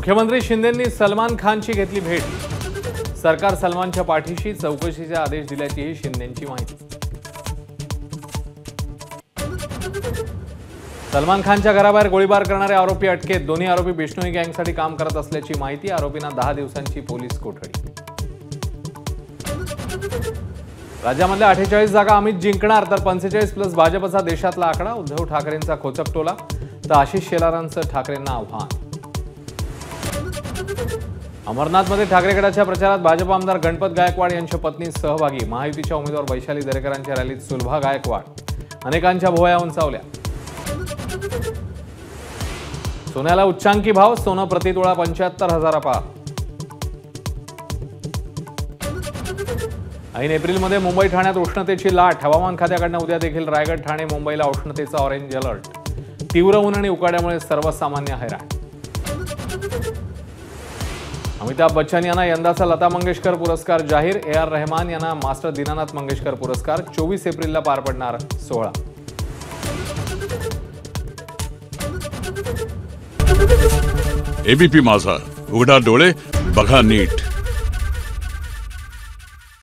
मुख्यमंत्री शिंदेंनी सलमान खानची घेतली भेट। सरकार सलमानच्या पाठीशी, चौकशीचे आदेश दिल्याचीही शिंदेंची माहिती। सलमान खानच्या घराबाहेर गोळीबार करणारे आरोपी अटकेत। दोन्ही आरोपी बिश्नोई गँगसाठी काम करत असल्याची माहिती। आरोपींना 10 दिवसांची पोलीस कोठडी। राज्यामधल्या 48 जागा अमित जिंकणार तर 45 प्लस भाजपचा देशातला आकडा। उद्धव ठाकरेंचा खोचक टोला तर आशिष शेलारांचं ठाकरेंना आव्हान। अमरनाथमध्ये ठाकरे गटाच्या प्रचारात भाजप आमदार गणपत गायकवाड यांच्या पत्नी सहभागी। महायुतीच्या उमेदवार वैशाली दरेकरांच्या रॅलीत सुलभा गायकवाड। अनेकांच्या भुवया उंचावल्या। सोन्याला उच्चांकी भाव। सोनं प्रतितोळा 75,000 पार। ऐन एप्रिलमध्ये मुंबई ठाण्यात उष्णतेची लाट। हवामान खात्याकडून उद्या देखील रायगड ठाणे मुंबईला उष्णतेचा ऑरेंज अलर्ट। तीव्र ऊन आणि उकाड्यामुळे सर्वसामान्य हैराण। अमिताभ बच्चन यांना यंदाचा लता मंगेशकर पुरस्कार जाहीर। AR रहमान यांना मास्टर दीनानाथ मंगेशकर पुरस्कार। 24 एप्रिलला पार पडणार सोहळा। ABP माझा, उघडा डोळे बघा नीट।